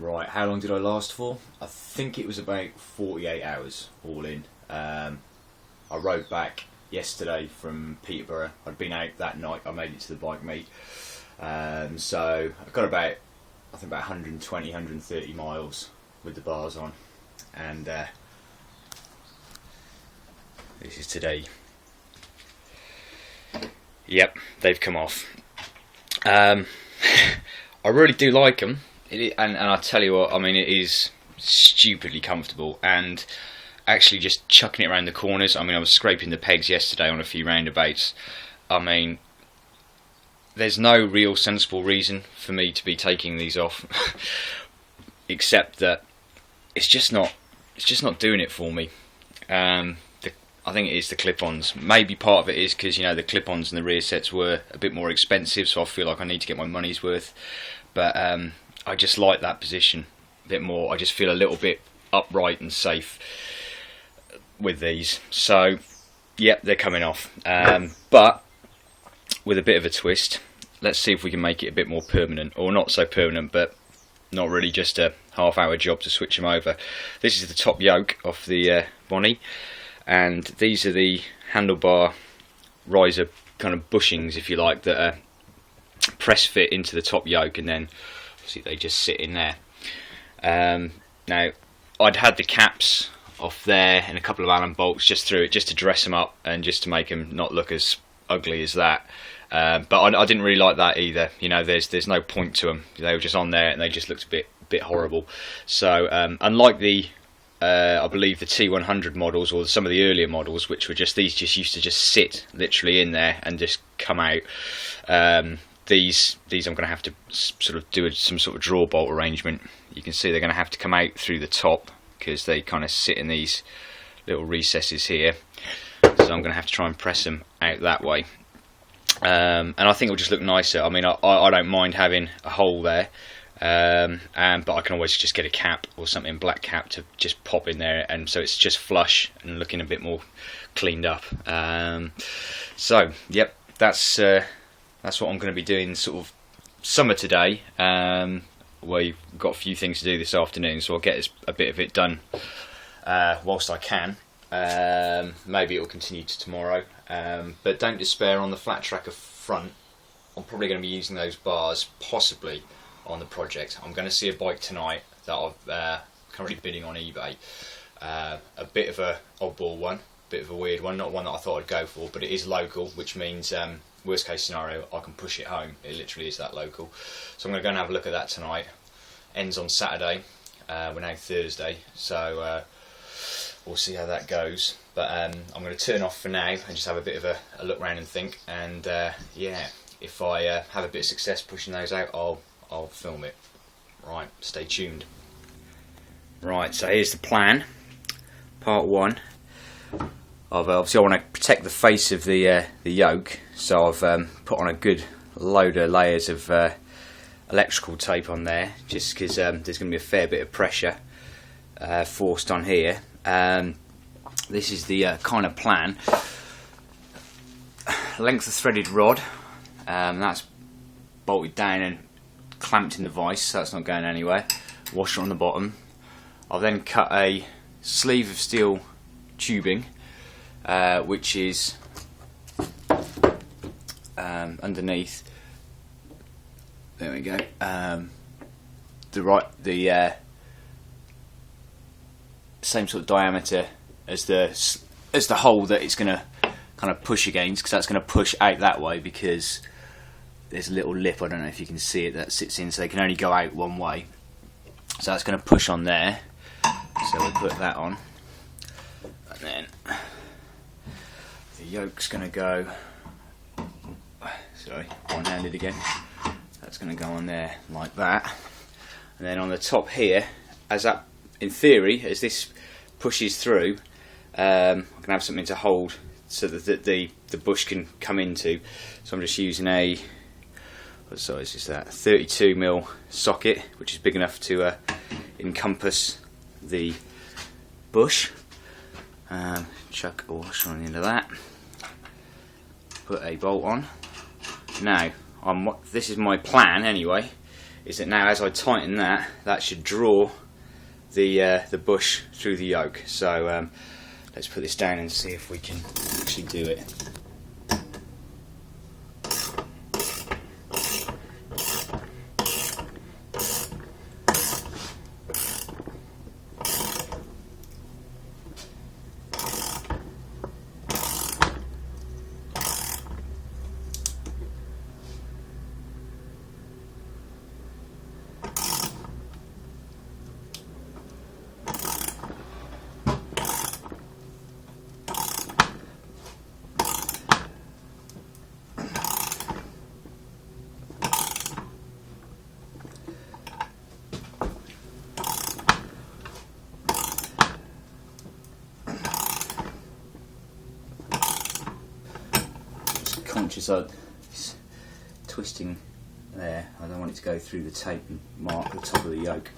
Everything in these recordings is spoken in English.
Right, how long did I last for? I think it was about 48 hours all in. I rode back yesterday from Peterborough. I'd been out that night. I made it to the bike meet. So I got about 120, 130 miles with the bars on. And this is today. Yep, they've come off. I really do like them. And I tell you what, I mean, it is stupidly comfortable, and actually just chucking it around the corners. I mean, I was scraping the pegs yesterday on a few roundabouts. I mean, there's no real sensible reason for me to be taking these off, except that it's just not doing it for me. I think it is the clip-ons. Maybe part of it is because, you know, the clip-ons and the rear sets were a bit more expensive, so I feel like I need to get my money's worth. But I just like that position a bit more. I just feel a little bit upright and safe with these. So, yep, they're coming off. But with a bit of a twist, let's see if we can make it a bit more permanent. Or not so permanent, but not really just a half-hour job to switch them over. This is the top yoke of the Bonnie, and these are the handlebar riser kind of bushings, if you like, that are press fit into the top yoke, and then see they just sit in there. Now I'd had the caps off there and a couple of Allen bolts just through it, just to dress them up and just to make them not look as ugly as that. But I didn't really like that either. You know, there's no point to them. They were just on there and they just looked a bit horrible. So unlike the I believe the T100 models or some of the earlier models, which were just used to just sit literally in there and just come out. These I'm going to have to sort of do some sort of draw bolt arrangement. You can see they're going to have to come out through the top because they kind of sit in these little recesses here. So I'm going to have to try and press them out that way. And I think it'll just look nicer. I mean, I don't mind having a hole there, but I can always just get a cap or something, black cap, to just pop in there, and so it's just flush and looking a bit more cleaned up. So, yep, that's what I'm going to be doing sort of summer today. We've got a few things to do this afternoon, so I'll get a bit of it done whilst I can. Maybe it will continue to tomorrow, but don't despair on the flat tracker front. I'm probably going to be using those bars possibly on the project. I'm going to see a bike tonight that I've currently bidding on eBay. A bit of a oddball one, bit of a weird one, not one that I thought I'd go for, but it is local, which means worst case scenario I can push it home. It literally is that local. So I'm going to go and have a look at that tonight. Ends on Saturday. We're now Thursday, so we'll see how that goes. But I'm going to turn off for now and just have a bit of a look around and think. And yeah, if I have a bit of success pushing those out, I'll film it. Right, stay tuned. Right, so here's the plan. Part one. Obviously I want to protect the face of the yoke, so I've put on a good load of layers of electrical tape on there, just because there's going to be a fair bit of pressure forced on here. This is the kind of plan. Length of threaded rod, that's bolted down and clamped in the vise, so that's not going anywhere. Washer on the bottom. I've then cut a sleeve of steel tubing, which is underneath. There we go. The same sort of diameter as the hole that it's going to kind of push against, because that's going to push out that way, because there's a little lip, I don't know if you can see it, that sits in, so they can only go out one way. So that's going to push on there. So we'll put that on, and then the yoke's going to go, sorry, one-handed again, that's going to go on there like that. And then on the top here, as that, in theory, as this pushes through, I can have something to hold so that the bush can come into. So I'm just using a, what size is that, 32mm socket, which is big enough to encompass the bush. Chuck a washer on the end of that, put a bolt on. Now, this is my plan anyway, is that now as I tighten that, that should draw the bush through the yoke. So let's put this down and see if we can actually do it. Conscious of it's twisting there, I don't want it to go through the tape and mark the top of the yoke.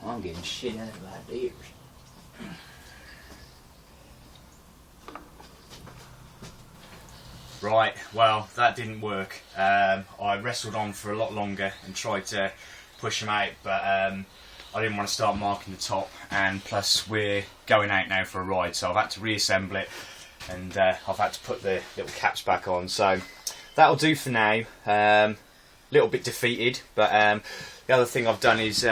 I'm getting shit out of my ears. Right, well, that didn't work. I wrestled on for a lot longer and tried to push them out, but I didn't want to start marking the top, and plus we're going out now for a ride, so I've had to reassemble it, and I've had to put the little caps back on. So that'll do for now. Little bit defeated, but the other thing I've done is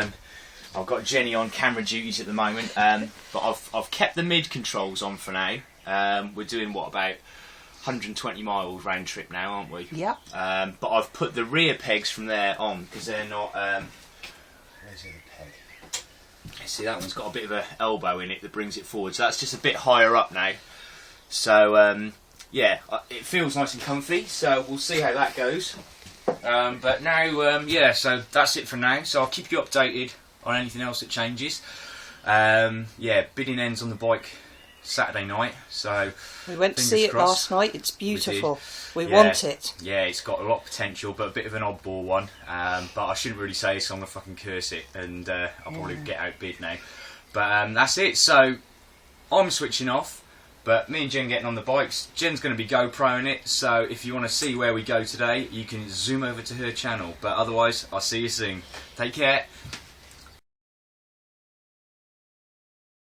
I've got Jenny on camera duties at the moment, but I've kept the mid controls on for now. We're doing what, about 120 miles round trip now, aren't we? Yep. But I've put the rear pegs from there on because they're not. Where's the other peg? See, that one's got a bit of an elbow in it that brings it forward, so that's just a bit higher up now. So yeah, it feels nice and comfy. So we'll see how that goes. But now, yeah, so that's it for now. So I'll keep you updated on anything else that changes. Yeah, bidding ends on the bike Saturday night, so we went to see it last night. It's beautiful. We yeah, want it. Yeah, it's got a lot of potential, but a bit of an oddball one. But I shouldn't really say this, so I'm gonna fucking curse it, and I'll probably get outbid now. But that's it. So I'm switching off, but me and Jen getting on the bikes. Jen's going to be GoProing it, so if you want to see where we go today, you can zoom over to her channel. But otherwise, I'll see you soon. Take care.